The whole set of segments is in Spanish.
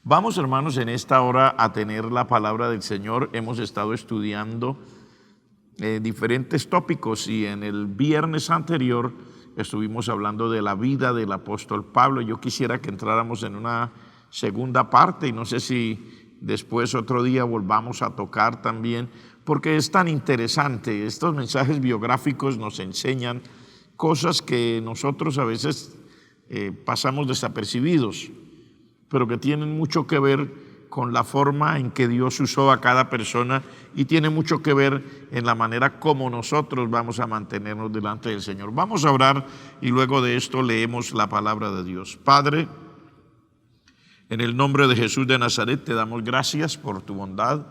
Vamos, hermanos, en esta hora a tener la palabra del Señor. Hemos estado estudiando diferentes tópicos y en el viernes anterior estuvimos hablando de la vida del apóstol Pablo. Yo quisiera que entráramos en una segunda parte y no sé si después otro día volvamos a tocar también, porque es tan interesante. Estos mensajes biográficos nos enseñan cosas que nosotros a veces pasamos desapercibidos, pero que tienen mucho que ver con la forma en que Dios usó a cada persona y tiene mucho que ver en la manera como nosotros vamos a mantenernos delante del Señor. Vamos a orar y luego de esto leemos la palabra de Dios. Padre, en el nombre de Jesús de Nazaret te damos gracias por tu bondad,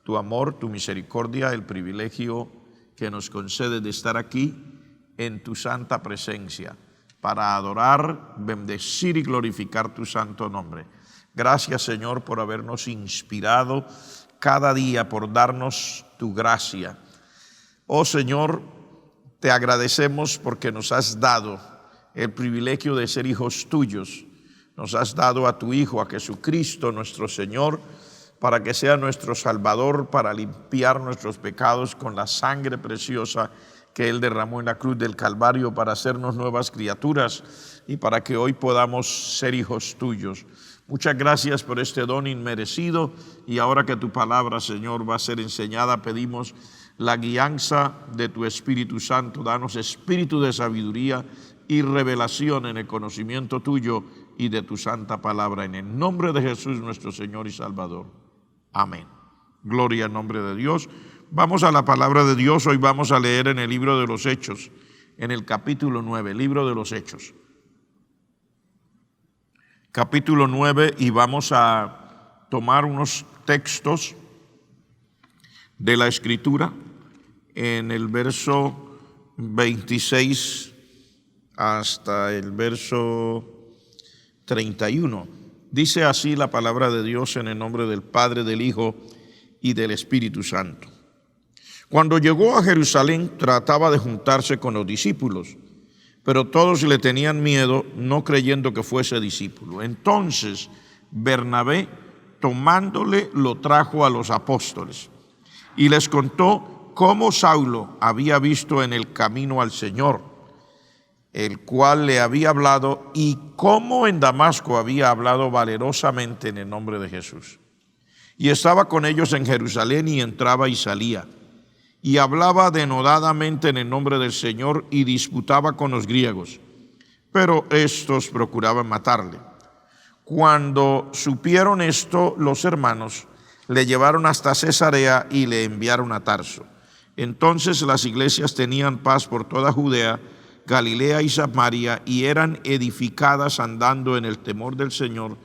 tu amor, tu misericordia, el privilegio que nos concede de estar aquí en tu santa presencia, para adorar, bendecir y glorificar tu santo nombre. Gracias, Señor, por habernos inspirado cada día, por darnos tu gracia. Oh Señor, te agradecemos porque nos has dado el privilegio de ser hijos tuyos. Nos has dado a tu Hijo, a Jesucristo nuestro Señor, para que sea nuestro Salvador, para limpiar nuestros pecados con la sangre preciosa que Él derramó en la cruz del Calvario, para hacernos nuevas criaturas y para que hoy podamos ser hijos tuyos. Muchas gracias por este don inmerecido, y ahora que tu palabra, Señor, va a ser enseñada, pedimos la guianza de tu Espíritu Santo. Danos espíritu de sabiduría y revelación en el conocimiento tuyo y de tu santa palabra, en el nombre de Jesús nuestro Señor y Salvador. Amén. Gloria al nombre de Dios. Vamos a la palabra de Dios. Hoy vamos a leer en el libro de los Hechos, en el capítulo 9, libro de los Hechos. Capítulo 9, y vamos a tomar unos textos de la Escritura en el verso 26 hasta el verso 31. Dice así la palabra de Dios en el nombre del Padre, del Hijo y del Espíritu Santo. Cuando llegó a Jerusalén, trataba de juntarse con los discípulos, pero todos le tenían miedo, no creyendo que fuese discípulo. Entonces Bernabé, tomándole, lo trajo a los apóstoles y les contó cómo Saulo había visto en el camino al Señor, el cual le había hablado, y cómo en Damasco había hablado valerosamente en el nombre de Jesús. Y estaba con ellos en Jerusalén, y entraba y salía, y hablaba denodadamente en el nombre del Señor, y disputaba con los griegos, pero estos procuraban matarle. Cuando supieron esto, los hermanos le llevaron hasta Cesarea y le enviaron a Tarso. Entonces las iglesias tenían paz por toda Judea, Galilea y Samaria, y eran edificadas andando en el temor del Señor,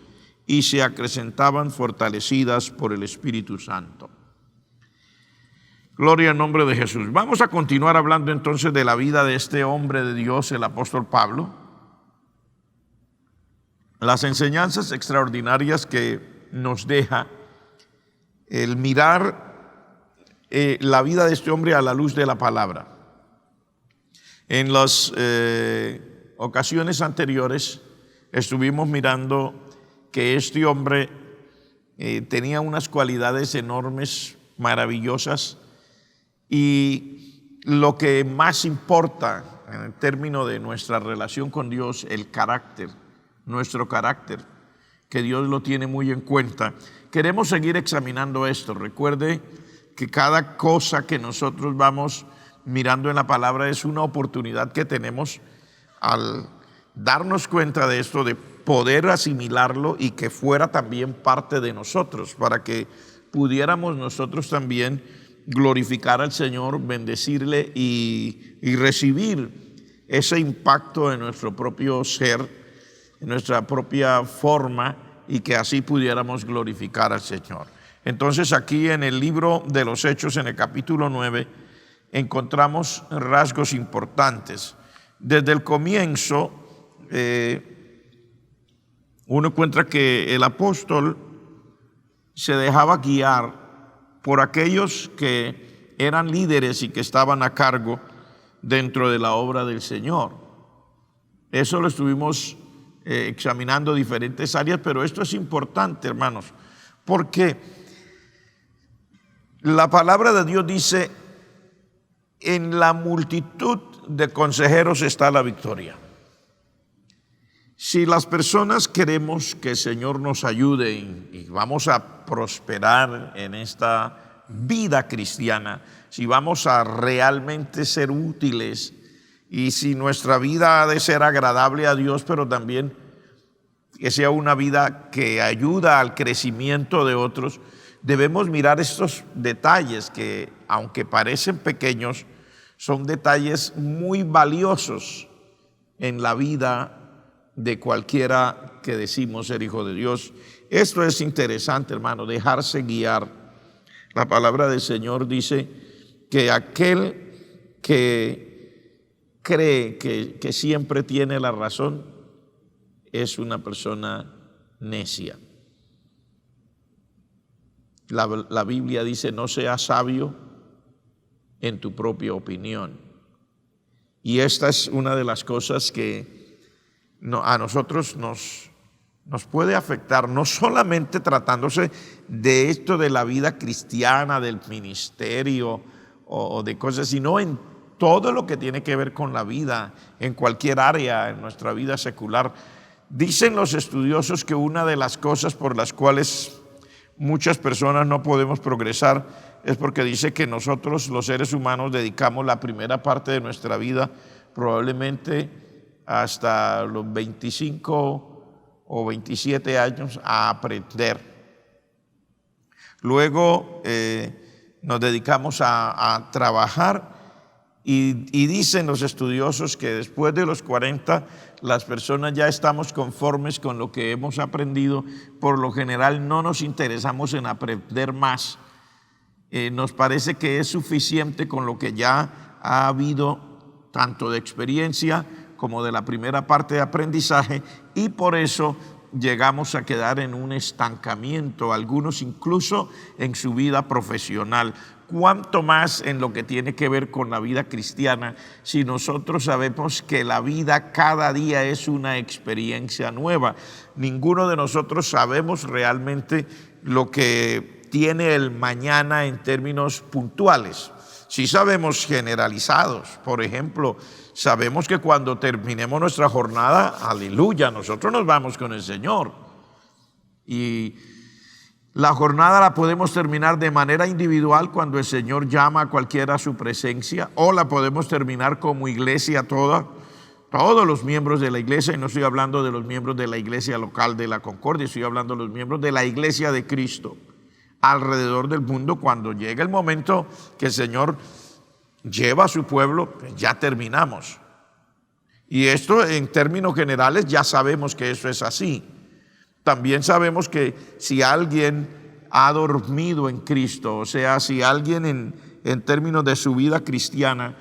y se acrecentaban fortalecidas por el Espíritu Santo. Gloria al nombre de Jesús. Vamos a continuar hablando entonces de la vida de este hombre de Dios, el apóstol Pablo. Las enseñanzas extraordinarias que nos deja el mirar la vida de este hombre a la luz de la palabra. En las ocasiones anteriores estuvimos mirando que este hombre tenía unas cualidades enormes, maravillosas, y lo que más importa en el término de nuestra relación con Dios, el carácter, nuestro carácter, que Dios lo tiene muy en cuenta. Queremos seguir examinando esto. Recuerde que cada cosa que nosotros vamos mirando en la palabra es una oportunidad que tenemos al darnos cuenta de esto, de poder asimilarlo y que fuera también parte de nosotros, para que pudiéramos nosotros también glorificar al Señor, bendecirle y recibir ese impacto en nuestro propio ser, en nuestra propia forma, y que así pudiéramos glorificar al Señor. Entonces aquí en el libro de los Hechos, en el capítulo 9, encontramos rasgos importantes. Desde el comienzo uno encuentra que el apóstol se dejaba guiar por aquellos que eran líderes y que estaban a cargo dentro de la obra del Señor. Eso lo estuvimos examinando diferentes áreas, pero esto es importante, hermanos, porque la palabra de Dios dice: en la multitud de consejeros está la victoria. Si las personas queremos que el Señor nos ayude y vamos a prosperar en esta vida cristiana, si vamos a realmente ser útiles y si nuestra vida ha de ser agradable a Dios, pero también que sea una vida que ayuda al crecimiento de otros, debemos mirar estos detalles que, aunque parecen pequeños, son detalles muy valiosos en la vida de cualquiera que decimos ser hijo de Dios. Esto es interesante, hermano, dejarse guiar. La palabra del Señor dice que aquel que cree que siempre tiene la razón es una persona necia. La Biblia dice: no seas sabio en tu propia opinión. Y esta es una de las cosas que a nosotros nos puede afectar, no solamente tratándose de esto de la vida cristiana, del ministerio o de cosas, sino en todo lo que tiene que ver con la vida, en cualquier área, en nuestra vida secular. Dicen los estudiosos que una de las cosas por las cuales muchas personas no podemos progresar es porque dice que nosotros, los seres humanos, dedicamos la primera parte de nuestra vida, probablemente hasta los 25 o 27 años, a aprender. Luego nos dedicamos a trabajar y dicen los estudiosos que después de los 40 las personas ya estamos conformes con lo que hemos aprendido. Por lo general no nos interesamos en aprender más. Nos parece que es suficiente con lo que ya ha habido, tanto de experiencia como de la primera parte de aprendizaje, y por eso llegamos a quedar en un estancamiento, algunos incluso en su vida profesional. Cuánto más en lo que tiene que ver con la vida cristiana, si nosotros sabemos que la vida cada día es una experiencia nueva. Ninguno de nosotros sabemos realmente lo que tiene el mañana en términos puntuales. Sí sabemos generalizados. Por ejemplo, sabemos que cuando terminemos nuestra jornada, aleluya, nosotros nos vamos con el Señor. Y la jornada la podemos terminar de manera individual cuando el Señor llama a cualquiera a su presencia, o la podemos terminar como iglesia todos los miembros de la iglesia, y no estoy hablando de los miembros de la iglesia local de la Concordia, estoy hablando de los miembros de la iglesia de Cristo alrededor del mundo. Cuando llega el momento que el Señor lleva a su pueblo, pues ya terminamos. Y esto en términos generales ya sabemos que eso es así. También sabemos que si alguien ha dormido en Cristo, o sea, si alguien en términos de su vida cristiana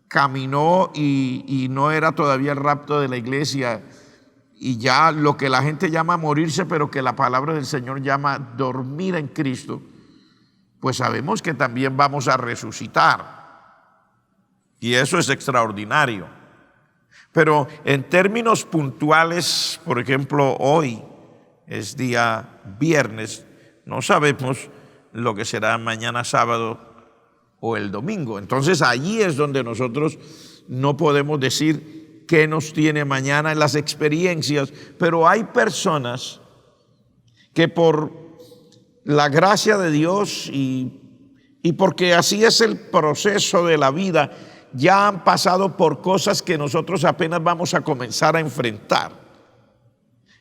caminó y no era todavía el rapto de la iglesia, y ya lo que la gente llama morirse, pero que la palabra del Señor llama dormir en Cristo, pues sabemos que también vamos a resucitar. Y eso es extraordinario. Pero en términos puntuales, por ejemplo, hoy es día viernes, no sabemos lo que será mañana sábado o el domingo. Entonces allí es donde nosotros no podemos decir qué nos tiene mañana en las experiencias, pero hay personas que por la gracia de Dios y porque así es el proceso de la vida, ya han pasado por cosas que nosotros apenas vamos a comenzar a enfrentar.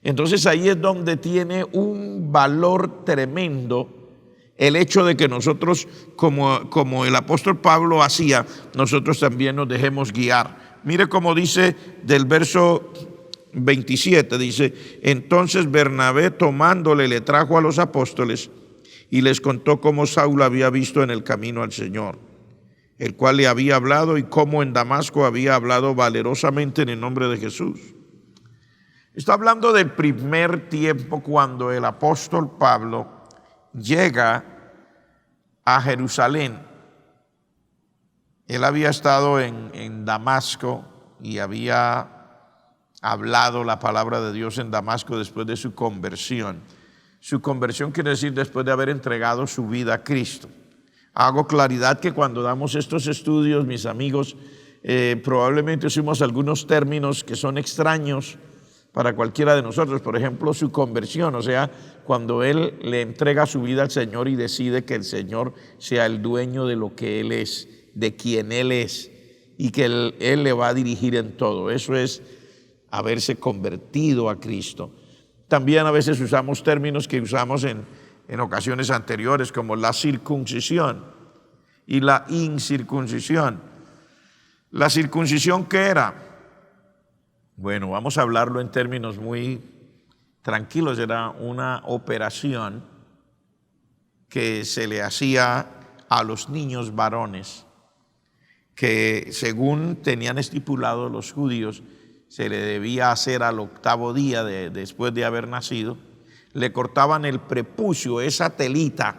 Entonces ahí es donde tiene un valor tremendo el hecho de que nosotros, como el apóstol Pablo hacía, nosotros también nos dejemos guiar. Mire cómo dice del verso 27, dice: entonces Bernabé, tomándole, le trajo a los apóstoles y les contó cómo Saulo había visto en el camino al Señor, el cual le había hablado, y cómo en Damasco había hablado valerosamente en el nombre de Jesús. Está hablando del primer tiempo cuando el apóstol Pablo llega a Jerusalén. Él había estado en Damasco y había hablado la palabra de Dios en Damasco después de su conversión. Su conversión quiere decir después de haber entregado su vida a Cristo. Hago claridad que cuando damos estos estudios, mis amigos, probablemente usemos algunos términos que son extraños para cualquiera de nosotros. Por ejemplo, su conversión, o sea, cuando él le entrega su vida al Señor y decide que el Señor sea el dueño de lo que él es, de quien él es, y que él le va a dirigir en todo. Eso es haberse convertido a Cristo. También a veces usamos términos que usamos en ocasiones anteriores, como la circuncisión y la incircuncisión. ¿La circuncisión qué era? Bueno, vamos a hablarlo en términos muy tranquilos. Era una operación que se le hacía a los niños varones, que según tenían estipulado los judíos, se le debía hacer al 8º día después de haber nacido. Le cortaban el prepucio, esa telita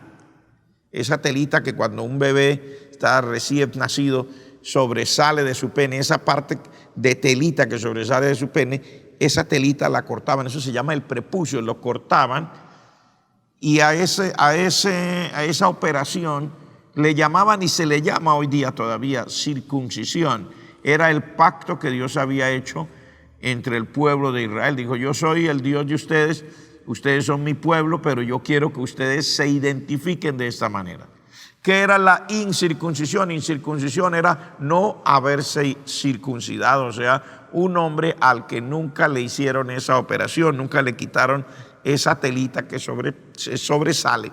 que cuando un bebé está recién nacido sobresale de su pene, esa parte de telita que sobresale de su pene, esa telita la cortaban, eso se llama el prepucio, lo cortaban, y a esa operación le llamaban, y se le llama hoy día todavía, circuncisión. Era el pacto que Dios había hecho entre el pueblo de Israel. Dijo: yo soy el Dios de ustedes, ustedes son mi pueblo, pero yo quiero que ustedes se identifiquen de esta manera. ¿Qué era la incircuncisión? Incircuncisión era no haberse circuncidado, o sea, un hombre al que nunca le hicieron esa operación, nunca le quitaron esa telita que sobresale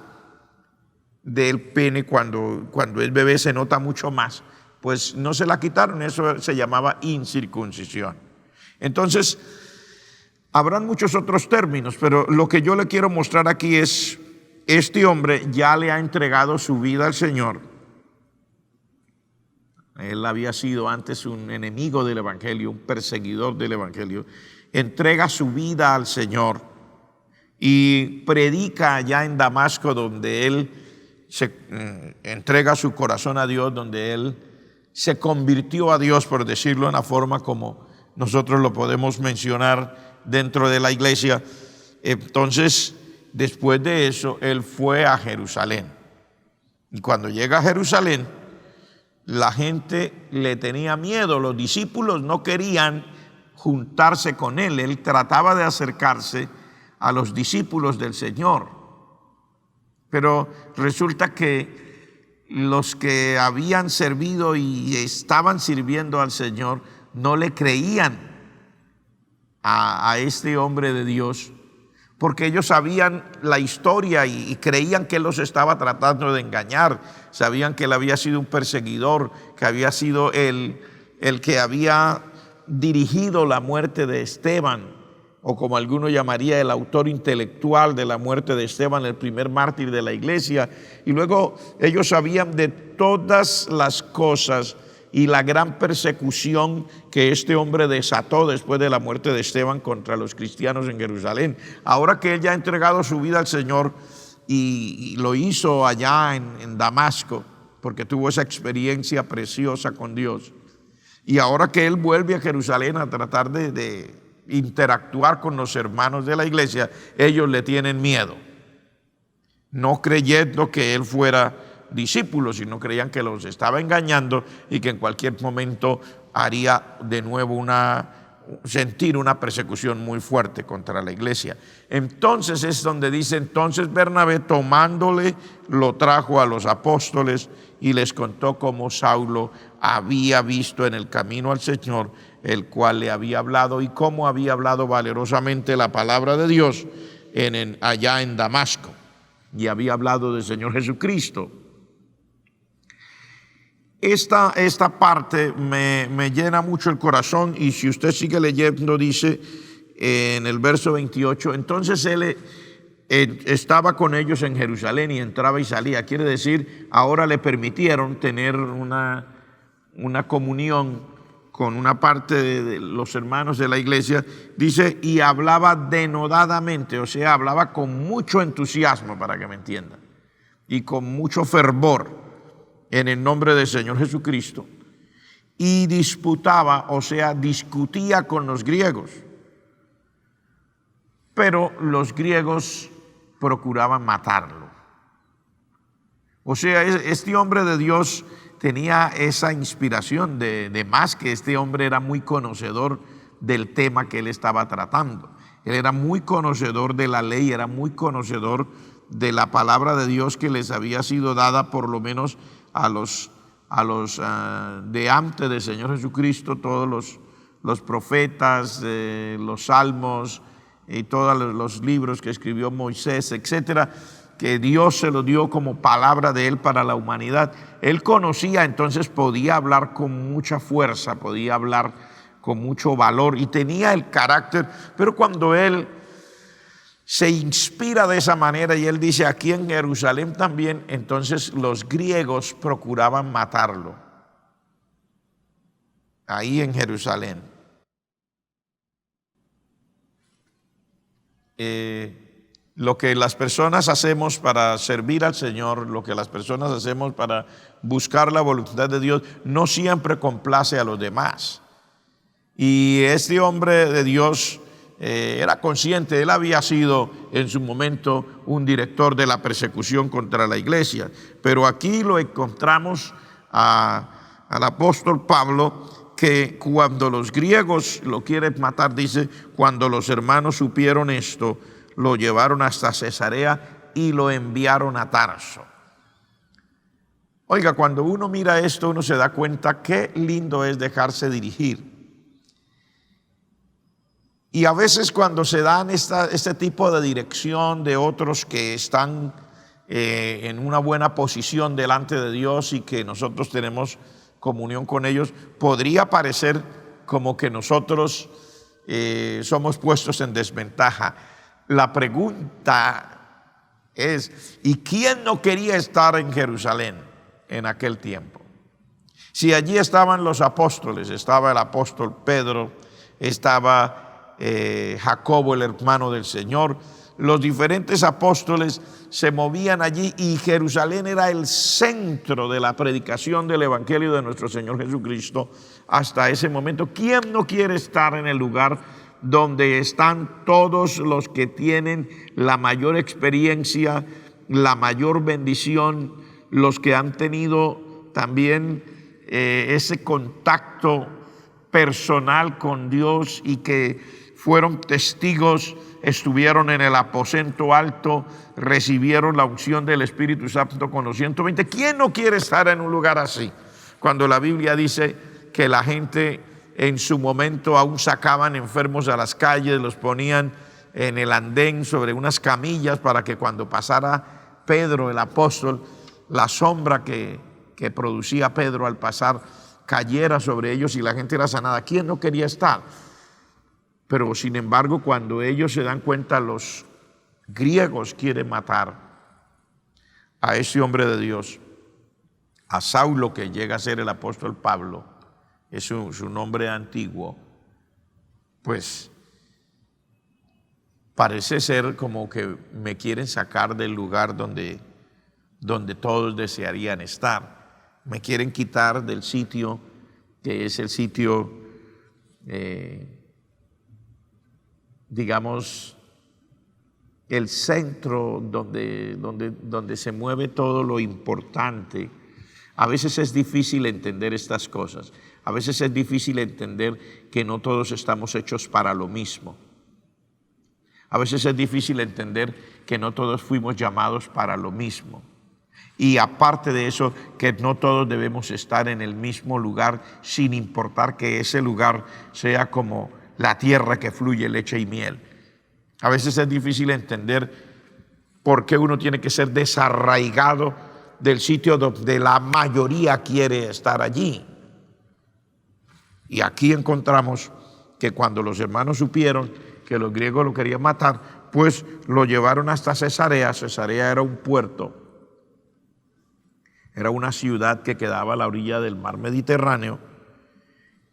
del pene cuando el bebé se nota mucho más, pues no se la quitaron, eso se llamaba incircuncisión. Entonces, habrán muchos otros términos, pero lo que yo le quiero mostrar aquí es, este hombre ya le ha entregado su vida al Señor. Él había sido antes un enemigo del Evangelio, un perseguidor del Evangelio. Entrega su vida al Señor y predica allá en Damasco, donde él se entrega su corazón a Dios, donde él se convirtió a Dios, por decirlo de una forma como nosotros lo podemos mencionar dentro de la iglesia. Entonces, después de eso, él fue a Jerusalén. Y cuando llega a Jerusalén, la gente le tenía miedo. Los discípulos no querían juntarse con él. Él trataba de acercarse a los discípulos del Señor. Pero resulta que los que habían servido y estaban sirviendo al Señor no le creían a este hombre de Dios, porque ellos sabían la historia y creían que él los estaba tratando de engañar. Sabían que él había sido un perseguidor, que había sido el que había dirigido la muerte de Esteban, o como alguno llamaría, el autor intelectual de la muerte de Esteban, el primer mártir de la iglesia. Y luego ellos sabían de todas las cosas y la gran persecución que este hombre desató después de la muerte de Esteban contra los cristianos en Jerusalén. Ahora que él ya ha entregado su vida al Señor y lo hizo allá en Damasco, porque tuvo esa experiencia preciosa con Dios, y ahora que él vuelve a Jerusalén a tratar de interactuar con los hermanos de la iglesia, ellos le tienen miedo, no creyendo que él fuera discípulos, sino creían que los estaba engañando y que en cualquier momento haría de nuevo sentir una persecución muy fuerte contra la iglesia. Entonces es donde dice: entonces Bernabé, tomándole, lo trajo a los apóstoles y les contó cómo Saulo había visto en el camino al Señor, el cual le había hablado, y cómo había hablado valerosamente la palabra de Dios allá en Damasco, y había hablado del Señor Jesucristo. Esta parte me llena mucho el corazón, y si usted sigue leyendo, dice en el verso 28, entonces él estaba con ellos en Jerusalén y entraba y salía. Quiere decir, ahora le permitieron tener una comunión con una parte de los hermanos de la iglesia. Dice, y hablaba denodadamente, o sea, hablaba con mucho entusiasmo, para que me entiendan, y con mucho fervor, en el nombre del Señor Jesucristo, y disputaba, o sea, discutía con los griegos, pero los griegos procuraban matarlo. O sea, este hombre de Dios tenía esa inspiración de más, que este hombre era muy conocedor del tema que él estaba tratando. Él era muy conocedor de la ley, era muy conocedor de la palabra de Dios que les había sido dada por lo menos a los de antes del Señor Jesucristo, todos los profetas, los salmos y todos los libros que escribió Moisés, etcétera, que Dios se lo dio como palabra de él para la humanidad. Él conocía, entonces podía hablar con mucha fuerza, podía hablar con mucho valor y tenía el carácter, pero cuando él se inspira de esa manera y él dice aquí en Jerusalén también, entonces los griegos procuraban matarlo, ahí en Jerusalén. Lo que las personas hacemos para servir al Señor, lo que las personas hacemos para buscar la voluntad de Dios, no siempre complace a los demás. Y este hombre de Dios era consciente, él había sido en su momento un director de la persecución contra la iglesia, pero aquí lo encontramos al apóstol Pablo, que cuando los griegos lo quieren matar, dice, cuando los hermanos supieron esto, lo llevaron hasta Cesarea y lo enviaron a Tarso. Oiga, cuando uno mira esto, uno se da cuenta qué lindo es dejarse dirigir. Y a veces cuando se dan este tipo de dirección de otros que están en una buena posición delante de Dios y que nosotros tenemos comunión con ellos, podría parecer como que nosotros somos puestos en desventaja. La pregunta es, ¿y quién no quería estar en Jerusalén en aquel tiempo? Si allí estaban los apóstoles, estaba el apóstol Pedro, estaba Jacobo, el hermano del Señor, los diferentes apóstoles se movían allí y Jerusalén era el centro de la predicación del evangelio de nuestro Señor Jesucristo hasta ese momento. ¿Quién no quiere estar en el lugar donde están todos los que tienen la mayor experiencia, la mayor bendición, los que han tenido también ese contacto personal con Dios y que fueron testigos, estuvieron en el aposento alto, recibieron la unción del Espíritu Santo con los 120? ¿Quién no quiere estar en un lugar así? Cuando la Biblia dice que la gente en su momento aún sacaban enfermos a las calles, los ponían en el andén sobre unas camillas para que cuando pasara Pedro, el apóstol, la sombra que producía Pedro al pasar cayera sobre ellos y la gente era sanada. ¿Quién no quería estar? Pero sin embargo, cuando ellos se dan cuenta, los griegos quieren matar a ese hombre de Dios, a Saulo, que llega a ser el apóstol Pablo, es su nombre antiguo, pues parece ser como que me quieren sacar del lugar donde todos desearían estar. Me quieren quitar del sitio que es el sitio, digamos, el centro donde se mueve todo lo importante. A veces es difícil entender estas cosas. A veces es difícil entender que no todos estamos hechos para lo mismo. A veces es difícil entender que no todos fuimos llamados para lo mismo. Y aparte de eso, que no todos debemos estar en el mismo lugar, sin importar que ese lugar sea como la tierra que fluye leche y miel. A veces es difícil entender por qué uno tiene que ser desarraigado del sitio donde la mayoría quiere estar allí. Y aquí encontramos que cuando los hermanos supieron que los griegos lo querían matar, pues lo llevaron hasta Cesarea. Cesarea era un puerto, era una ciudad que quedaba a la orilla del mar Mediterráneo,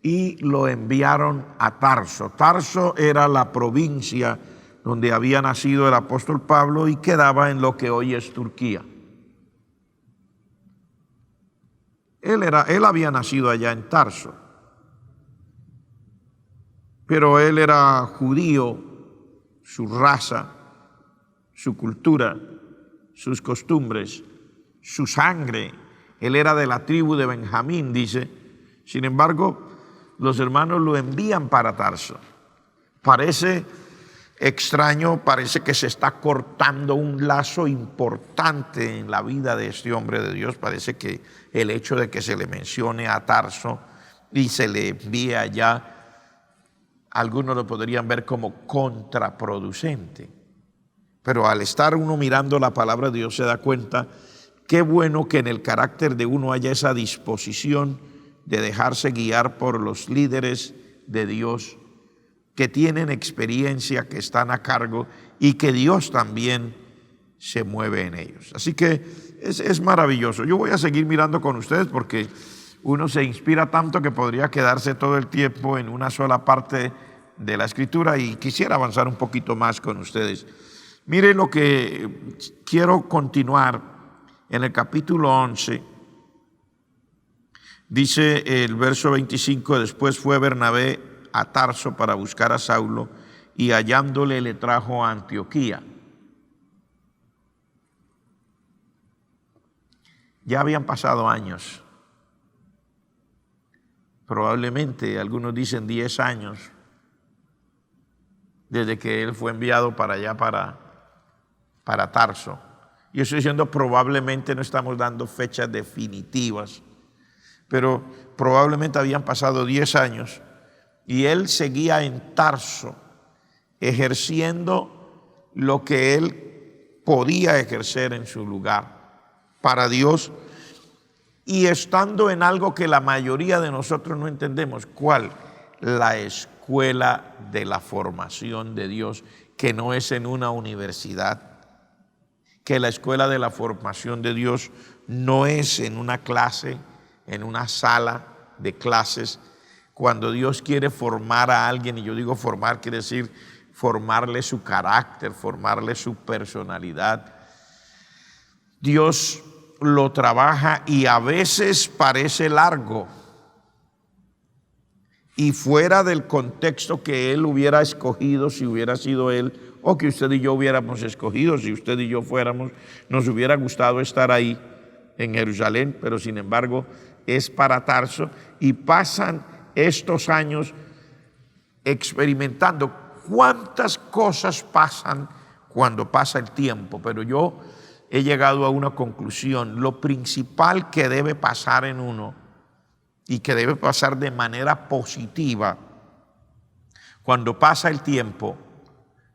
y lo enviaron a Tarso. Tarso era la provincia donde había nacido el apóstol Pablo y quedaba en lo que hoy es Turquía. Él había nacido allá en Tarso, pero él era judío su raza, su cultura, sus costumbres, su sangre. Él era de la tribu de Benjamín, dice. Sin embargo, los hermanos lo envían para Tarso. Parece extraño, parece que se está cortando un lazo importante en la vida de este hombre de Dios. Parece que el hecho de que se le mencione a Tarso y se le envíe allá, algunos lo podrían ver como contraproducente. Pero al estar uno mirando la palabra de Dios se da cuenta qué bueno que en el carácter de uno haya esa disposición de dejarse guiar por los líderes de Dios que tienen experiencia, que están a cargo y que Dios también se mueve en ellos. Así que es maravilloso. Yo voy a seguir mirando con ustedes porque uno se inspira tanto que podría quedarse todo el tiempo en una sola parte de la Escritura y quisiera avanzar un poquito más con ustedes. Miren lo que quiero continuar en el capítulo 11. Dice el verso 25, después fue Bernabé a Tarso para buscar a Saulo y hallándole le trajo a Antioquía. Ya habían pasado años, probablemente algunos dicen 10 años, desde que él fue enviado para allá, para Tarso. Yo estoy diciendo probablemente, no estamos dando fechas definitivas, pero probablemente habían pasado 10 años y él seguía en Tarso ejerciendo lo que él podía ejercer en su lugar para Dios y estando en algo que la mayoría de nosotros no entendemos. ¿Cuál? La escuela de la formación de Dios, que no es en una universidad, que la escuela de la formación de Dios no es en una clase, en una sala de clases. Cuando Dios quiere formar a alguien, y yo digo formar, quiere decir formarle su carácter, formarle su personalidad, Dios lo trabaja y a veces parece largo y fuera del contexto que Él hubiera escogido si hubiera sido Él, o que usted y yo hubiéramos escogido si usted y yo fuéramos. Nos hubiera gustado estar ahí en Jerusalén, pero sin embargo es para Tarso y pasan estos años experimentando. ¿Cuántas cosas pasan cuando pasa el tiempo? Pero yo he llegado a una conclusión. Lo principal que debe pasar en uno y que debe pasar de manera positiva cuando pasa el tiempo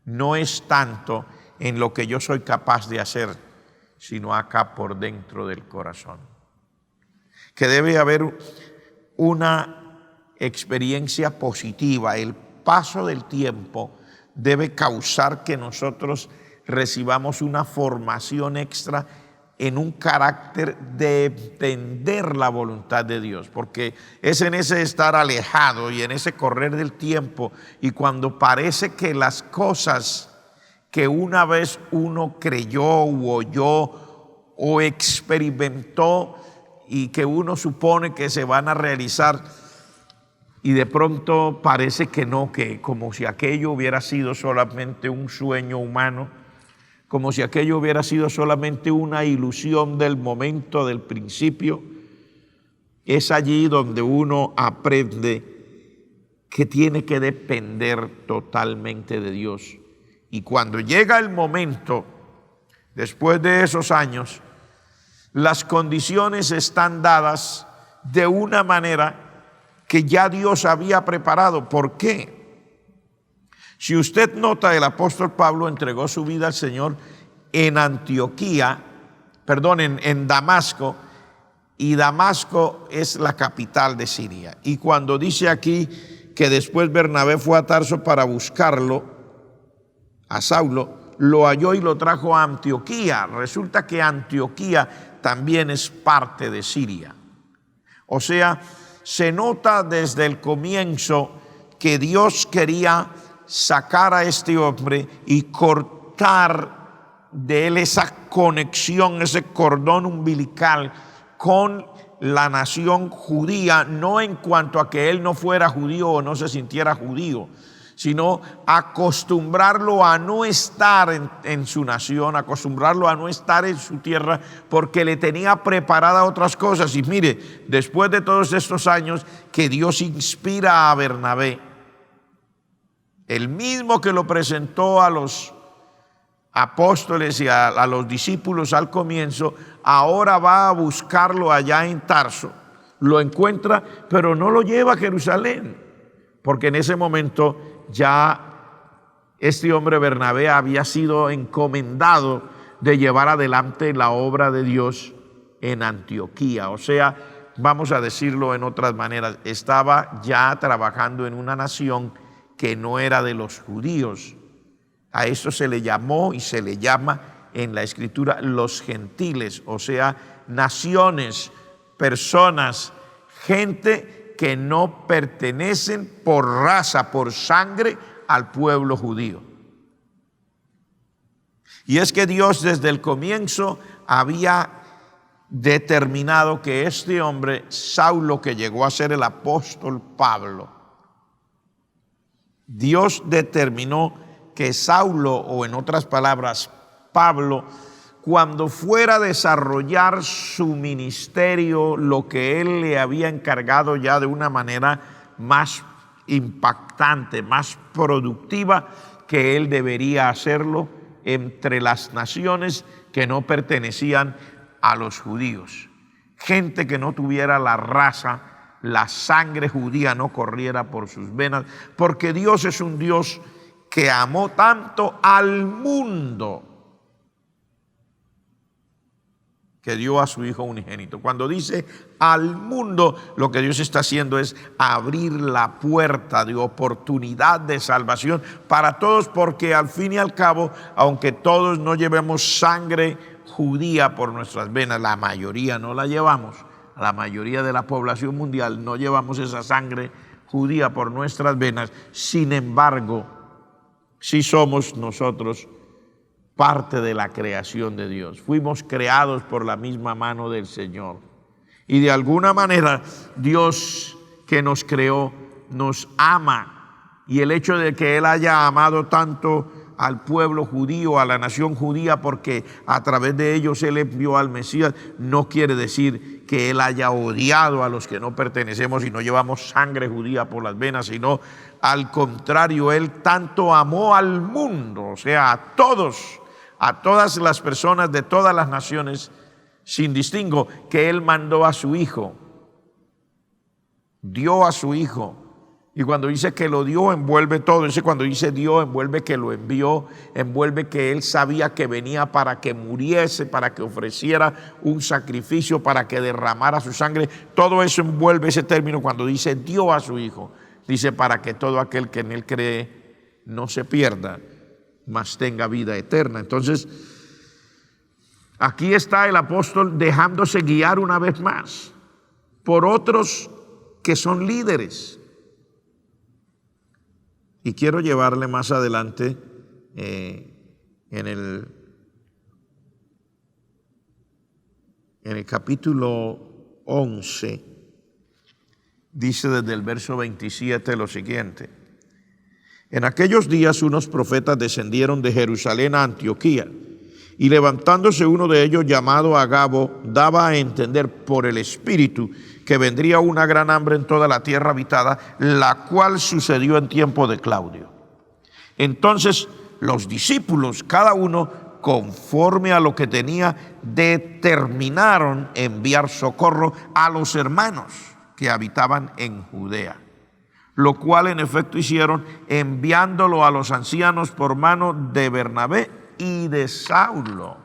no es tanto en lo que yo soy capaz de hacer, sino acá por dentro del corazón. Que debe haber una experiencia positiva. El paso del tiempo debe causar que nosotros recibamos una formación extra en un carácter de entender la voluntad de Dios, porque es en ese estar alejado y en ese correr del tiempo, y cuando parece que las cosas que una vez uno creyó u oyó o experimentó y que uno supone que se van a realizar, y de pronto parece que no, que como si aquello hubiera sido solamente un sueño humano, como si aquello hubiera sido solamente una ilusión del momento, del principio. Es allí donde uno aprende que tiene que depender totalmente de Dios. Y cuando llega el momento, después de esos años, las condiciones están dadas de una manera que ya Dios había preparado. ¿Por qué? Si usted nota, el apóstol Pablo entregó su vida al Señor en Damasco, y Damasco es la capital de Siria. Y cuando dice aquí que después Bernabé fue a Tarso para buscarlo, a Saulo, lo halló y lo trajo a Antioquía. Resulta que Antioquía también es parte de Siria. O sea, se nota desde el comienzo que Dios quería sacar a este hombre y cortar de él esa conexión, ese cordón umbilical con la nación judía, no en cuanto a que él no fuera judío o no se sintiera judío, sino acostumbrarlo a no estar en su nación, acostumbrarlo a no estar en su tierra, porque le tenía preparada otras cosas. Y mire, después de todos estos años que Dios inspira a Bernabé, el mismo que lo presentó a los apóstoles y a los discípulos al comienzo, ahora va a buscarlo allá en Tarso, lo encuentra, pero no lo lleva a Jerusalén, porque en ese momento ya este hombre Bernabé había sido encomendado de llevar adelante la obra de Dios en Antioquía. O sea, vamos a decirlo en otras maneras, estaba ya trabajando en una nación que no era de los judíos. A esto se le llamó y se le llama en la Escritura los gentiles, o sea, naciones, personas, gente que no pertenecen por raza, por sangre al pueblo judío. Y es que Dios desde el comienzo había determinado que este hombre, Saulo, que llegó a ser el apóstol Pablo, Dios determinó que Saulo, o en otras palabras, Pablo, cuando fuera a desarrollar su ministerio, lo que él le había encargado ya de una manera más impactante, más productiva, que él debería hacerlo entre las naciones que no pertenecían a los judíos. Gente que no tuviera la raza, la sangre judía no corriera por sus venas, porque Dios es un Dios que amó tanto al mundo que dio a su Hijo unigénito. Cuando dice al mundo, lo que Dios está haciendo es abrir la puerta de oportunidad de salvación para todos, porque al fin y al cabo, aunque todos no llevemos sangre judía por nuestras venas, la mayoría no la llevamos, la mayoría de la población mundial no llevamos esa sangre judía por nuestras venas. Sin embargo, sí somos nosotros parte de la creación de Dios. Fuimos creados por la misma mano del Señor. Y de alguna manera Dios que nos creó nos ama. Y el hecho de que Él haya amado tanto al pueblo judío, a la nación judía, porque a través de ellos Él envió al Mesías, no quiere decir que Él haya odiado a los que no pertenecemos y no llevamos sangre judía por las venas, sino al contrario, Él tanto amó al mundo, o sea, a todas las personas de todas las naciones, sin distingo, que Él mandó a su Hijo, dio a su Hijo. Y cuando dice que lo dio, envuelve todo. Cuando dice dio, envuelve que lo envió, envuelve que Él sabía que venía para que muriese, para que ofreciera un sacrificio, para que derramara su sangre. Todo eso envuelve ese término cuando dice dio a su Hijo. Dice para que todo aquel que en Él cree no se pierda, mas tenga vida eterna. Entonces, aquí está el apóstol dejándose guiar una vez más por otros que son líderes. Y quiero llevarle más adelante en el capítulo 11, dice desde el verso 27 lo siguiente: en aquellos días unos profetas descendieron de Jerusalén a Antioquía, y levantándose uno de ellos llamado Agabo, daba a entender por el Espíritu que vendría una gran hambre en toda la tierra habitada, la cual sucedió en tiempo de Claudio. Entonces los discípulos, cada uno conforme a lo que tenía, determinaron enviar socorro a los hermanos que habitaban en Judea, lo cual en efecto hicieron, enviándolo a los ancianos por mano de Bernabé y de Saulo.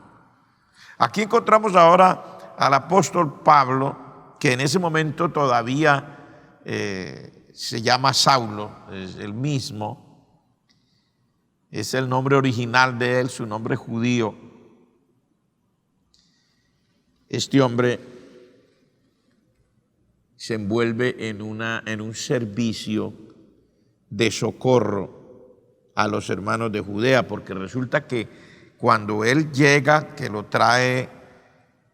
Aquí encontramos ahora al apóstol Pablo, que en ese momento todavía se llama Saulo, es el mismo, es el nombre original de él, su nombre judío. Este hombre se envuelve en un servicio de socorro a los hermanos de Judea, porque resulta que cuando él llega, que lo trae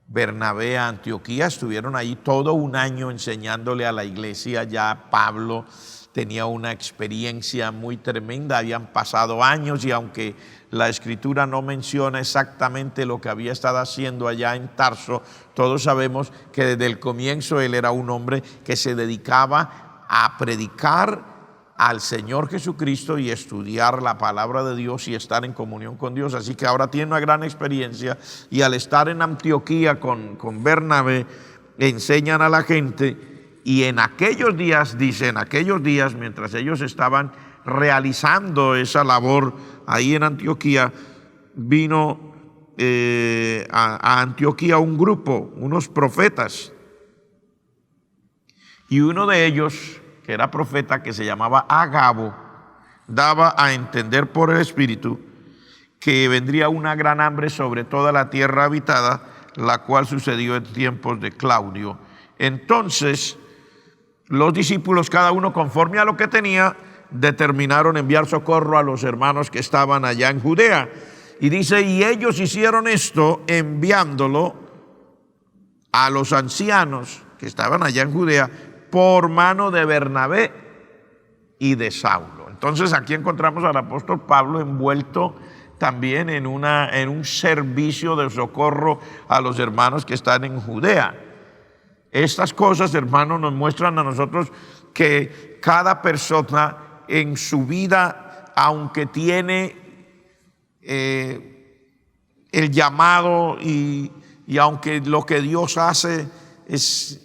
Bernabé a Antioquía, estuvieron ahí todo un año enseñándole a la iglesia. Ya Pablo tenía una experiencia muy tremenda, habían pasado años y aunque la Escritura no menciona exactamente lo que había estado haciendo allá en Tarso, todos sabemos que desde el comienzo él era un hombre que se dedicaba a predicar al Señor Jesucristo y estudiar la palabra de Dios y estar en comunión con Dios. Así que ahora tiene una gran experiencia y al estar en Antioquía con Bernabé, enseñan a la gente. Y en aquellos días, dice, en aquellos días, mientras ellos estaban realizando esa labor ahí en Antioquía, vino a Antioquía un grupo, unos profetas. Y uno de ellos, que era profeta, que se llamaba Agabo, daba a entender por el Espíritu que vendría una gran hambre sobre toda la tierra habitada, la cual sucedió en tiempos de Claudio. Entonces, los discípulos, cada uno conforme a lo que tenía, determinaron enviar socorro a los hermanos que estaban allá en Judea. Y dice, y ellos hicieron esto enviándolo a los ancianos que estaban allá en Judea por mano de Bernabé y de Saulo. Entonces aquí encontramos al apóstol Pablo envuelto también en un servicio de socorro a los hermanos que están en Judea. Estas cosas, hermanos, nos muestran a nosotros que cada persona en su vida, aunque tiene el llamado y aunque lo que Dios hace es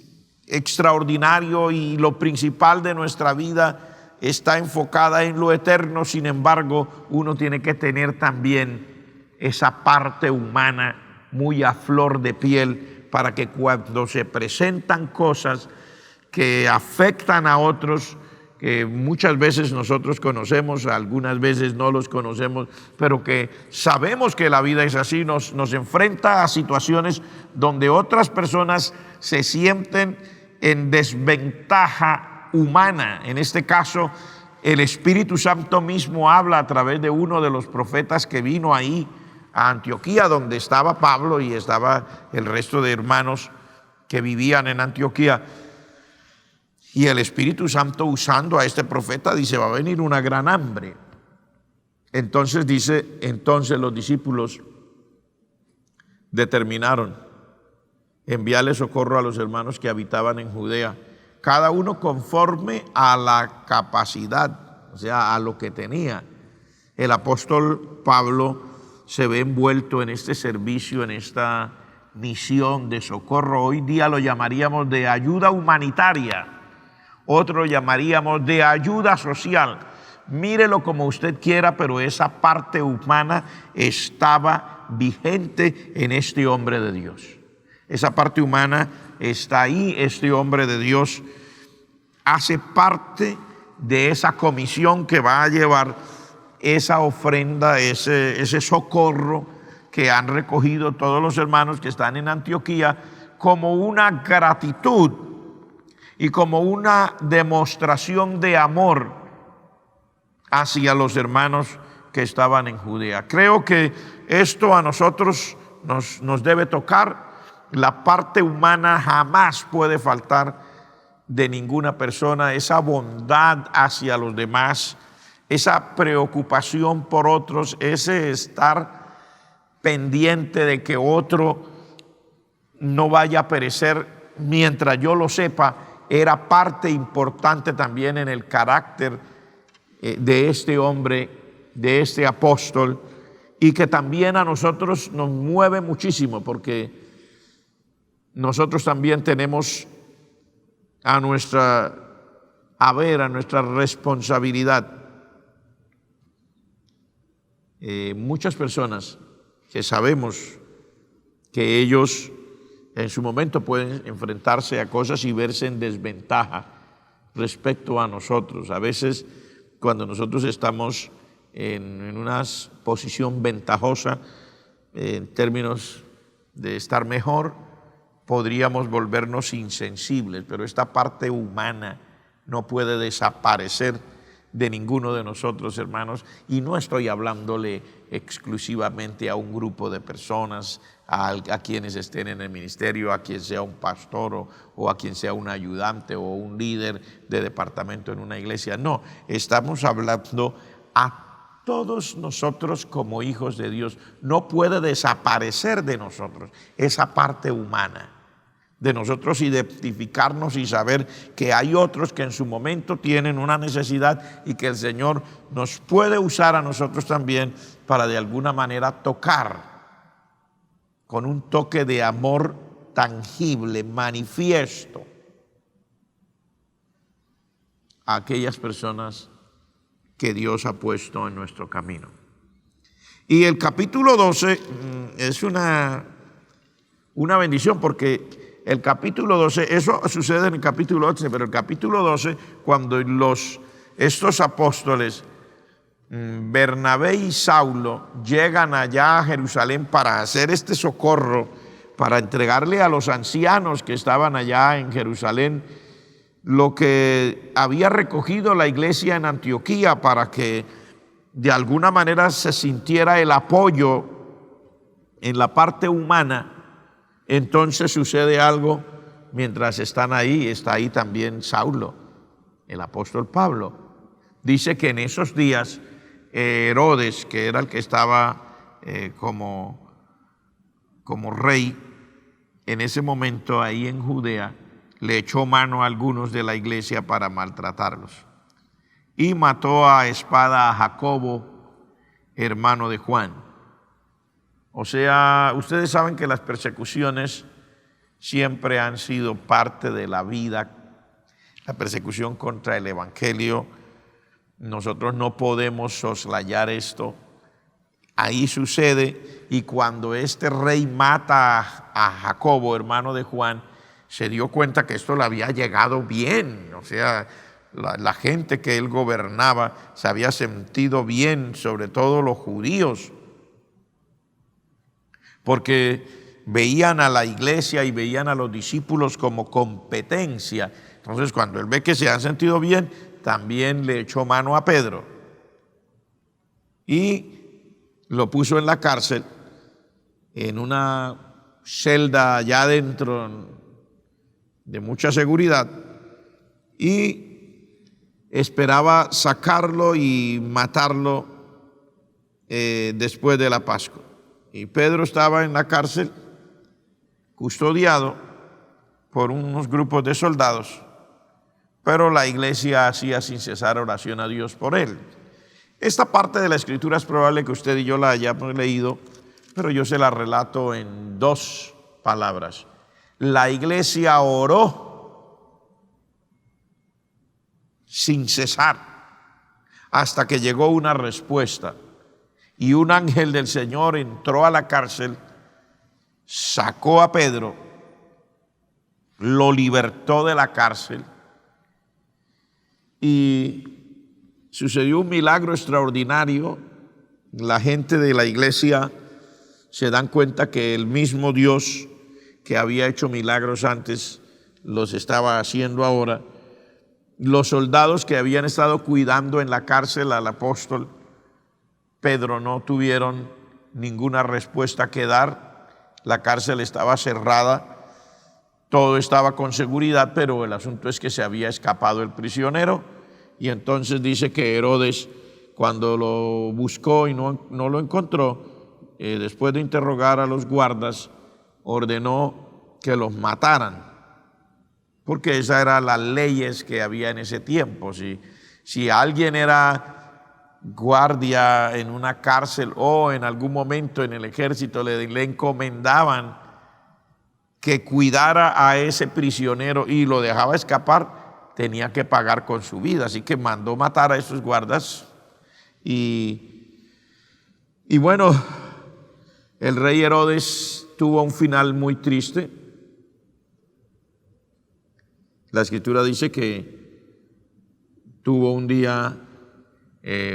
extraordinario y lo principal de nuestra vida está enfocada en lo eterno, sin embargo, uno tiene que tener también esa parte humana muy a flor de piel para que cuando se presentan cosas que afectan a otros, que muchas veces nosotros conocemos, algunas veces no los conocemos, pero que sabemos que la vida es así, nos enfrenta a situaciones donde otras personas se sienten en desventaja humana. En este caso, el Espíritu Santo mismo habla a través de uno de los profetas que vino ahí a Antioquía, donde estaba Pablo y estaba el resto de hermanos que vivían en Antioquía. Y el Espíritu Santo, usando a este profeta, dice, va a venir una gran hambre. Entonces dice, entonces los discípulos determinaron enviarle socorro a los hermanos que habitaban en Judea, cada uno conforme a la capacidad, o sea, a lo que tenía. El apóstol Pablo se ve envuelto en este servicio, en esta misión de socorro. Hoy día lo llamaríamos de ayuda humanitaria, otro llamaríamos de ayuda social. Mírelo como usted quiera, pero esa parte humana estaba vigente en este hombre de Dios. Esa parte humana está ahí. Este hombre de Dios hace parte de esa comisión que va a llevar esa ofrenda, ese socorro que han recogido todos los hermanos que están en Antioquía como una gratitud y como una demostración de amor hacia los hermanos que estaban en Judea. Creo que esto a nosotros nos debe tocar. La parte humana jamás puede faltar de ninguna persona, esa bondad hacia los demás, esa preocupación por otros, ese estar pendiente de que otro no vaya a perecer mientras yo lo sepa, era parte importante también en el carácter de este hombre, de este apóstol, y que también a nosotros nos mueve muchísimo, porque nosotros también tenemos a nuestra responsabilidad. Muchas personas que sabemos que ellos en su momento pueden enfrentarse a cosas y verse en desventaja respecto a nosotros. A veces cuando nosotros estamos en una posición ventajosa en términos de estar mejor, podríamos volvernos insensibles, pero esta parte humana no puede desaparecer de ninguno de nosotros, hermanos, y no estoy hablándole exclusivamente a un grupo de personas, a quienes estén en el ministerio, a quien sea un pastor o a quien sea un ayudante o un líder de departamento en una iglesia. No, estamos hablando a todos nosotros como hijos de Dios. No puede desaparecer de nosotros esa parte humana, de nosotros identificarnos y saber que hay otros que en su momento tienen una necesidad y que el Señor nos puede usar a nosotros también para de alguna manera tocar con un toque de amor tangible, manifiesto, a aquellas personas que Dios ha puesto en nuestro camino. Y el capítulo 12 es una bendición, porque el capítulo 12, eso sucede en el capítulo 11, pero el capítulo 12, cuando estos apóstoles, Bernabé y Saulo, llegan allá a Jerusalén para hacer este socorro, para entregarle a los ancianos que estaban allá en Jerusalén lo que había recogido la iglesia en Antioquía, para que de alguna manera se sintiera el apoyo en la parte humana. Entonces sucede algo mientras están ahí. Está ahí también Saulo, el apóstol Pablo. Dice que en esos días Herodes, que era el que estaba como rey en ese momento ahí en Judea, le echó mano a algunos de la iglesia para maltratarlos y mató a espada a Jacobo, hermano de Juan. O sea, ustedes saben que las persecuciones siempre han sido parte de la vida. La persecución contra el evangelio, nosotros no podemos soslayar esto. Ahí sucede, y cuando este rey mata a Jacobo, hermano de Juan, se dio cuenta que esto le había llegado bien. O sea, la gente que él gobernaba se había sentido bien, sobre todo los judíos, porque veían a la iglesia y veían a los discípulos como competencia. Entonces, cuando él ve que se han sentido bien, también le echó mano a Pedro y lo puso en la cárcel, en una celda allá adentro de mucha seguridad, y esperaba sacarlo y matarlo después de la Pascua. Y Pedro estaba en la cárcel, custodiado por unos grupos de soldados, pero la iglesia hacía sin cesar oración a Dios por él. Esta parte de la escritura es probable que usted y yo la hayamos leído, pero yo se la relato en 2 palabras. La iglesia oró sin cesar hasta que llegó una respuesta. Y un ángel del Señor entró a la cárcel, sacó a Pedro, lo libertó de la cárcel y sucedió un milagro extraordinario. La gente de la iglesia se dan cuenta que el mismo Dios que había hecho milagros antes los estaba haciendo ahora. Los soldados que habían estado cuidando en la cárcel al apóstol Pedro no tuvieron ninguna respuesta que dar. La cárcel estaba cerrada, todo estaba con seguridad, pero el asunto es que se había escapado el prisionero. Y entonces dice que Herodes, cuando lo buscó y no lo encontró, después de interrogar a los guardas, ordenó que los mataran, porque esas eran las leyes que había en ese tiempo. Si alguien era guardia en una cárcel o en algún momento en el ejército, le encomendaban que cuidara a ese prisionero y lo dejaba escapar, tenía que pagar con su vida. Así que mandó matar a esos guardas y bueno, el rey Herodes tuvo un final muy triste. La escritura dice que tuvo un día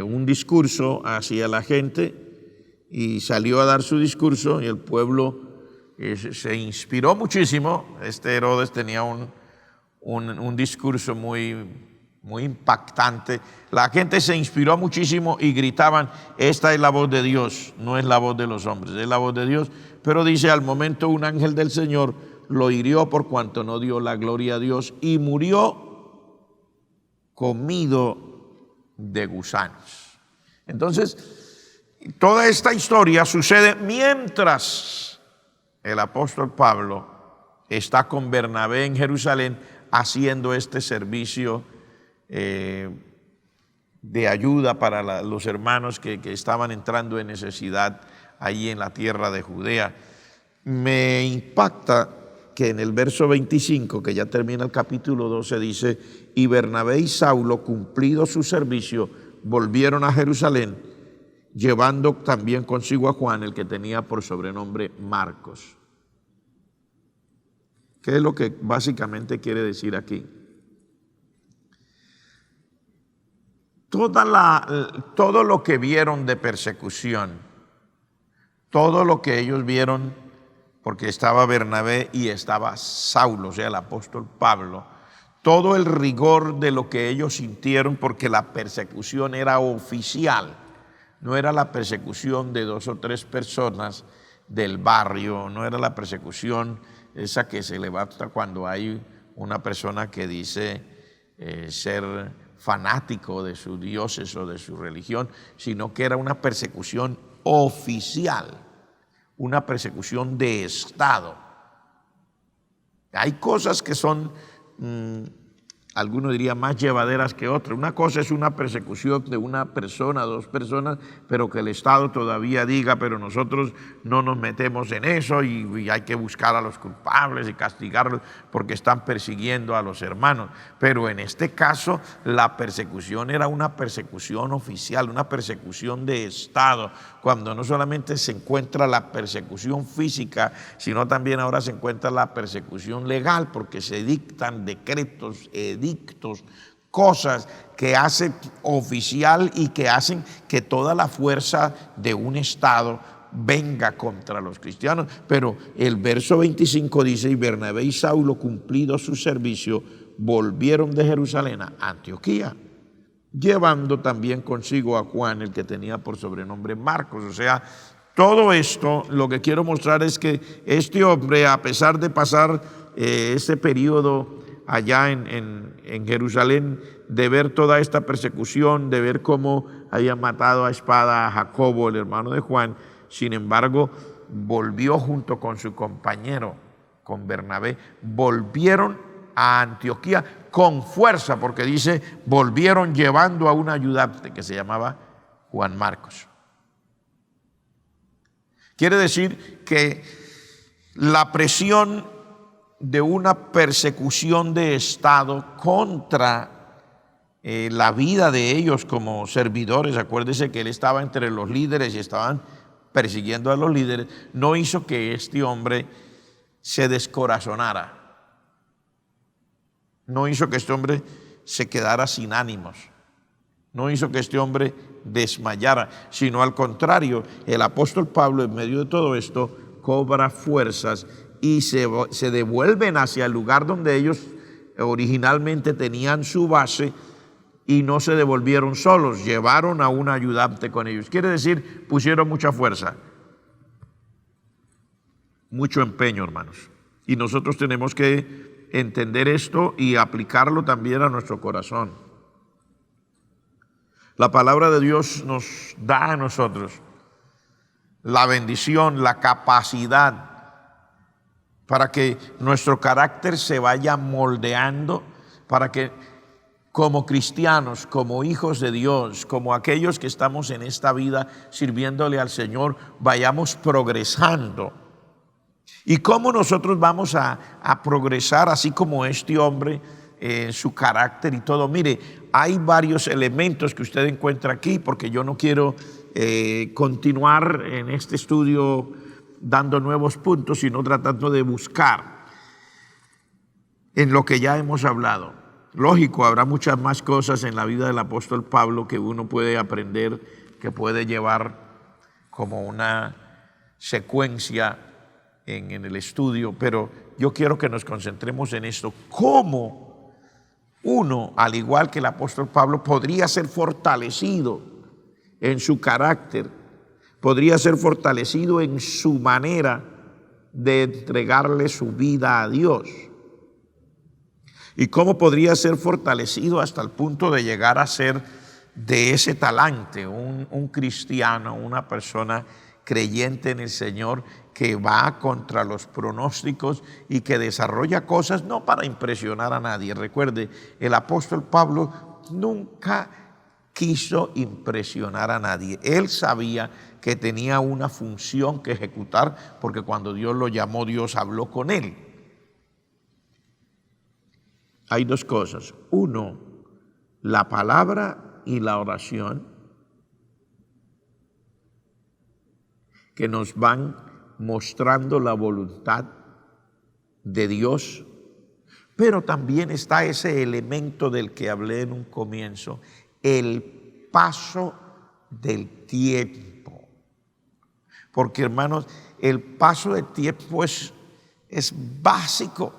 un discurso hacia la gente y salió a dar su discurso, y el pueblo se inspiró muchísimo. Este Herodes tenía un discurso muy muy impactante. La gente se inspiró muchísimo y gritaban, esta es la voz de Dios, no es la voz de los hombres, es la voz de Dios. Pero dice, al momento un ángel del Señor lo hirió por cuanto no dio la gloria a Dios y murió comido de gusanos. Entonces, toda esta historia sucede mientras el apóstol Pablo está con Bernabé en Jerusalén haciendo este servicio de ayuda para los hermanos que estaban entrando en necesidad allí en la tierra de Judea. Me impacta que en el verso 25, que ya termina el capítulo 12, dice, y Bernabé y Saulo, cumplido su servicio, volvieron a Jerusalén, llevando también consigo a Juan, el que tenía por sobrenombre Marcos. ¿Qué es lo que básicamente quiere decir aquí? Todo lo que vieron de persecución, todo lo que ellos vieron, porque estaba Bernabé y estaba Saulo, o sea, el apóstol Pablo, todo el rigor de lo que ellos sintieron, porque la persecución era oficial, no era la persecución de 2 o 3 personas del barrio, no era la persecución esa que se levanta cuando hay una persona que dice ser fanático de sus dioses o de su religión, sino que era una persecución oficial, una persecución de Estado. Hay cosas que son, algunos dirían más llevaderas que otras. Una cosa es una persecución de una persona, 2 personas, pero que el Estado todavía diga, pero nosotros no nos metemos en eso y hay que buscar a los culpables y castigarlos porque están persiguiendo a los hermanos. Pero en este caso la persecución era una persecución oficial, una persecución de Estado, cuando no solamente se encuentra la persecución física, sino también ahora se encuentra la persecución legal, porque se dictan decretos, edictos, cosas que hacen oficial y que hacen que toda la fuerza de un Estado venga contra los cristianos. Pero el verso 25 dice, y Bernabé y Saulo, cumplido su servicio, volvieron de Jerusalén a Antioquía, llevando también consigo a Juan, el que tenía por sobrenombre Marcos. O sea, todo esto, lo que quiero mostrar es que este hombre, a pesar de pasar ese periodo allá en Jerusalén, de ver toda esta persecución, de ver cómo habían matado a espada a Jacobo, el hermano de Juan, sin embargo, volvió junto con su compañero, con Bernabé, volvieron a Antioquía con fuerza, porque dice, volvieron llevando a un ayudante que se llamaba Juan Marcos. Quiere decir que la presión de una persecución de Estado contra la vida de ellos como servidores, acuérdese que él estaba entre los líderes y estaban persiguiendo a los líderes, no hizo que este hombre se descorazonara. No hizo que este hombre se quedara sin ánimos, no hizo que este hombre desmayara, sino al contrario, el apóstol Pablo en medio de todo esto cobra fuerzas y se devuelven hacia el lugar donde ellos originalmente tenían su base, y no se devolvieron solos, llevaron a un ayudante con ellos. Quiere decir, pusieron mucha fuerza, mucho empeño, hermanos. Y nosotros tenemos que entender esto y aplicarlo también a nuestro corazón. La palabra de Dios nos da a nosotros la bendición, la capacidad para que nuestro carácter se vaya moldeando, para que como cristianos, como hijos de Dios, como aquellos que estamos en esta vida sirviéndole al Señor, vayamos progresando. ¿Y cómo nosotros vamos a progresar así como este hombre, su carácter y todo? Mire, hay varios elementos que usted encuentra aquí, porque yo no quiero continuar en este estudio dando nuevos puntos, sino tratando de buscar en lo que ya hemos hablado. Lógico, habrá muchas más cosas en la vida del apóstol Pablo que uno puede aprender, que puede llevar como una secuencia en el estudio, pero yo quiero que nos concentremos en esto. ¿Cómo Uno, al igual que el apóstol Pablo, podría ser fortalecido en su carácter, podría ser fortalecido en su manera de entregarle su vida a Dios. ¿Y cómo podría ser fortalecido hasta el punto de llegar a ser de ese talante, un cristiano, una persona creyente en el Señor que va contra los pronósticos y que desarrolla cosas no para impresionar a nadie? Recuerde, el apóstol Pablo nunca quiso impresionar a nadie. Él sabía que tenía una función que ejecutar, porque cuando Dios lo llamó, Dios habló con él. Hay dos cosas. Uno, la palabra y la oración, que nos van mostrando la voluntad de Dios. Pero también está ese elemento del que hablé en un comienzo, el paso del tiempo. Porque, hermanos, el paso del tiempo es básico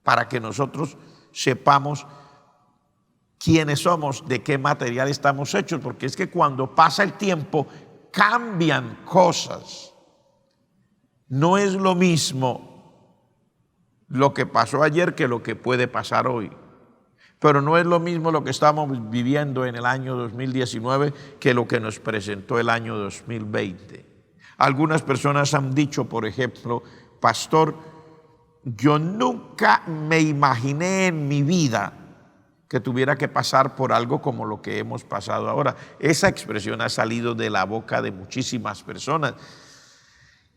para que nosotros sepamos quiénes somos, de qué material estamos hechos, porque es que cuando pasa el tiempo cambian cosas. No es lo mismo lo que pasó ayer que lo que puede pasar hoy. Pero no es lo mismo lo que estamos viviendo en el año 2019 que lo que nos presentó el año 2020. Algunas personas han dicho, por ejemplo, pastor, yo nunca me imaginé en mi vida que tuviera que pasar por algo como lo que hemos pasado ahora. Esa expresión ha salido de la boca de muchísimas personas.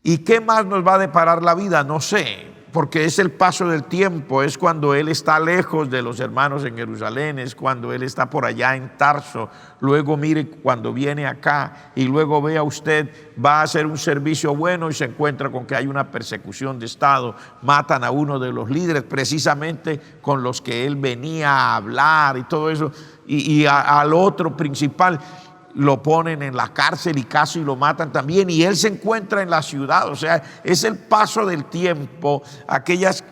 ¿Y qué más nos va a deparar la vida? No sé, porque es el paso del tiempo, es cuando Él está lejos de los hermanos en Jerusalén, es cuando Él está por allá en Tarso, luego mire cuando viene acá y luego vea usted, va a hacer un servicio bueno y se encuentra con que hay una persecución de Estado, matan a uno de los líderes precisamente con los que Él venía a hablar y todo eso, y al otro principal lo ponen en la cárcel y casi lo matan también, y él se encuentra en la ciudad. O sea, es el paso del tiempo, aquellas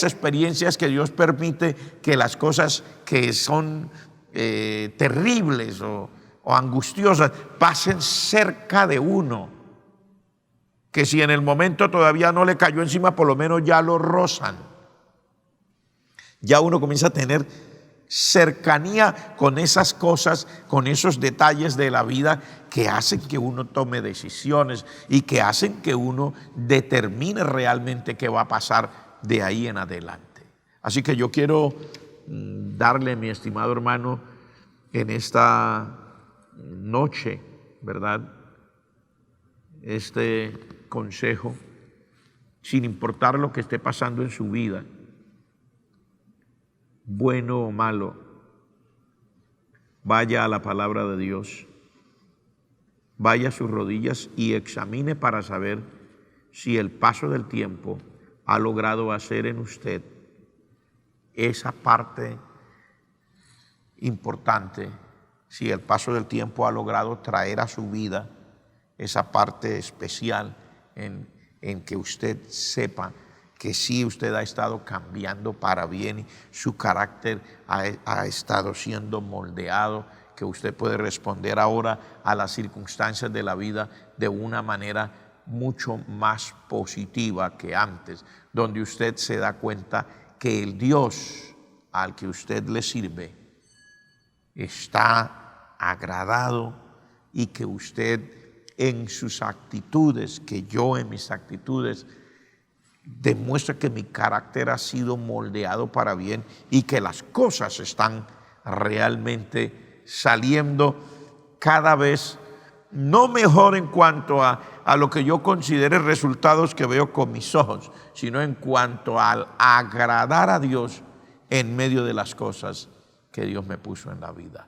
experiencias que Dios permite que las cosas que son terribles o angustiosas pasen cerca de uno, que si en el momento todavía no le cayó encima, por lo menos ya lo rozan. Ya uno comienza a tener cercanía con esas cosas, con esos detalles de la vida que hacen que uno tome decisiones y que hacen que uno determine realmente qué va a pasar de ahí en adelante. Así que yo quiero darle, mi estimado hermano, en esta noche, ¿verdad?, este consejo, sin importar lo que esté pasando en su vida, bueno o malo. Vaya a la palabra de Dios, vaya a sus rodillas y examine para saber si el paso del tiempo ha logrado hacer en usted esa parte importante, si el paso del tiempo ha logrado traer a su vida esa parte especial en que usted sepa que sí, usted ha estado cambiando para bien, su carácter ha estado siendo moldeado, que usted puede responder ahora a las circunstancias de la vida de una manera mucho más positiva que antes, donde usted se da cuenta que el Dios al que usted le sirve está agradado y que usted en sus actitudes, que yo en mis actitudes, demuestra que mi carácter ha sido moldeado para bien y que las cosas están realmente saliendo cada vez no mejor en cuanto a lo que yo considere resultados que veo con mis ojos, sino en cuanto al agradar a Dios en medio de las cosas que Dios me puso en la vida.